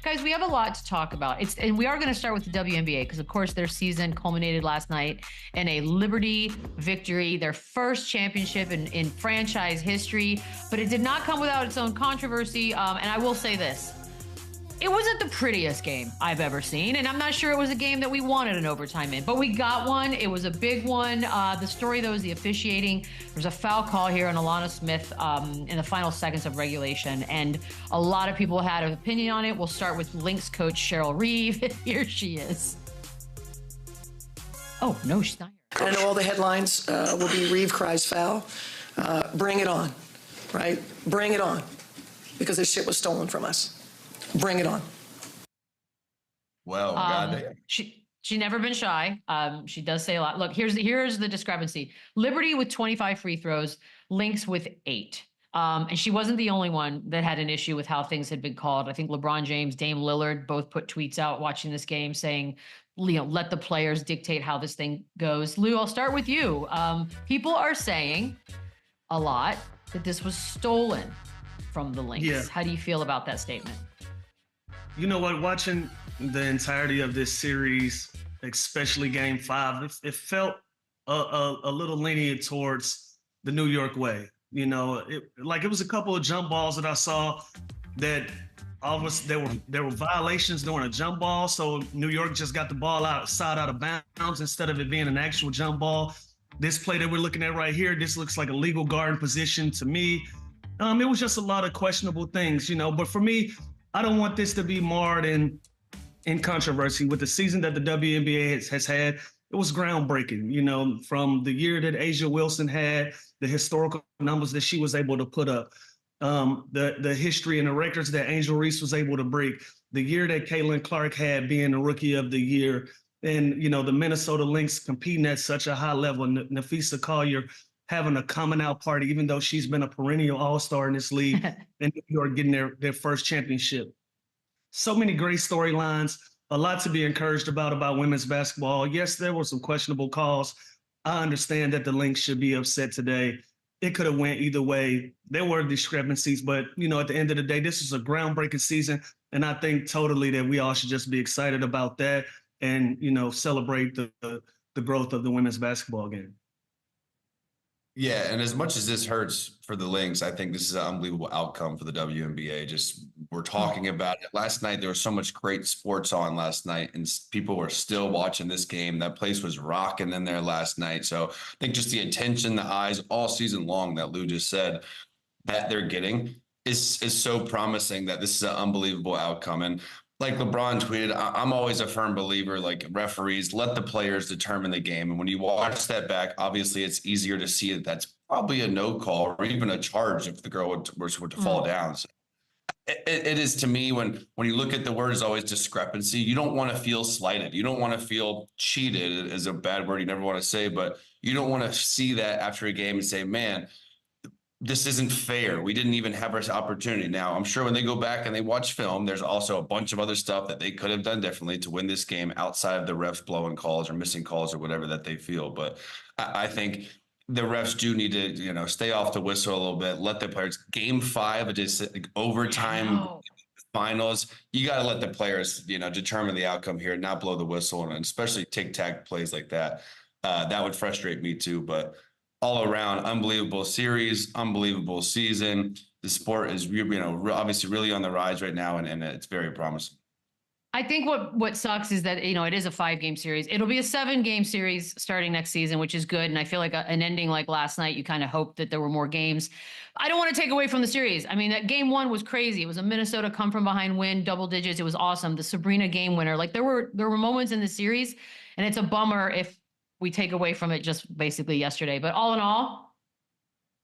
Guys, we have a lot to talk about. And we are going to start with the WNBA because, of course, their season culminated last night in a Liberty victory, their first championship in franchise history. But it did not come without its own controversy. And I will say this. It wasn't the prettiest game I've ever seen, and I'm not sure it was a game that we wanted an overtime in, but we got one. It was a big one. The story, though, is the officiating. There's a foul call here on Alana Smith in the final seconds of regulation, and a lot of people had an opinion on it. We'll start with Lynx coach Cheryl Reeve. Here she is. Oh, no, she's not here. I know all the headlines will be Reeve cries foul. Bring it on, right? Bring it on, because this shit was stolen from us. Bring it on. Well, God. She's never been shy. She does say a lot. Look, here's the discrepancy. Liberty with 25 free throws, Lynx with 8. And she wasn't the only one that had an issue with how things had been called. I think LeBron James, Dame Lillard both put tweets out watching this game saying, let the players dictate how this thing goes. Lou, I'll start with you. People are saying a lot that this was stolen from the Lynx. Yeah. How do you feel about that statement? You know what? Watching the entirety of this series, especially Game 5, it felt a little lenient towards the New York way. You know, it was a couple of jump balls that I saw that there were violations during a jump ball. So New York just got the ball outside out of bounds instead of it being an actual jump ball. This play that we're looking at right here, this looks like a legal guard position to me. It was just a lot of questionable things, but for me, I don't want this to be marred in controversy. With the season that the WNBA has had, it was groundbreaking, from the year that Asia Wilson had, the historical numbers that she was able to put up, the history and the records that Angel Reese was able to break, the year that Caitlin Clark had being the Rookie of the Year, and, the Minnesota Lynx competing at such a high level, Nafisa Collier having a coming out party, even though she's been a perennial all-star in this league, and New York getting their first championship. So many great storylines, a lot to be encouraged about women's basketball. Yes, there were some questionable calls. I understand that the Lynx should be upset today. It could have went either way. There were discrepancies, but, at the end of the day, this is a groundbreaking season, and I think totally that we all should just be excited about that and, celebrate the growth of the women's basketball game. Yeah, and as much as this hurts for the Lynx, I think this is an unbelievable outcome for the WNBA. Just we're talking about it. Last night, there was so much great sports on last night, and people were still watching this game. That place was rocking in there last night. So I think just the attention, the eyes all season long that Lou just said that they're getting is so promising that this is an unbelievable outcome. And like LeBron tweeted, I'm always a firm believer, like referees, let the players determine the game. And when you watch that back, obviously it's easier to see that that's probably a no call or even a charge if the girl were to fall down. So it is to me, when you look at the word is always discrepancy, you don't want to feel slighted. You don't want to feel cheated is a bad word you never want to say, but you don't want to see that after a game and say, man, this isn't fair. We didn't even have our opportunity. Now, I'm sure when they go back and they watch film, there's also a bunch of other stuff that they could have done differently to win this game outside of the refs blowing calls or missing calls or whatever that they feel. But I think the refs do need to, stay off the whistle a little bit, let the players. Game 5, it is like overtime finals. You got to let the players, determine the outcome here, not blow the whistle, and especially tic-tac plays like that. That would frustrate me too, but all around, unbelievable series, unbelievable season. The sport is, obviously really on the rise right now, and it's very promising. I think what sucks is that, it is a 5-game series. It'll be a 7-game series starting next season, which is good. And I feel like an ending like last night, you kind of hope that there were more games. I don't want to take away from the series. I mean, that game 1 was crazy. It was a Minnesota come from behind win, double digits. It was awesome. The Sabrina game winner. Like there were moments in the series, and it's a bummer if we take away from it just basically yesterday. But all in all,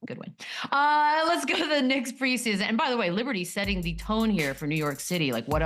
good win. Let's go to the Knicks preseason. And by the way, Liberty setting the tone here for New York City. Like what else?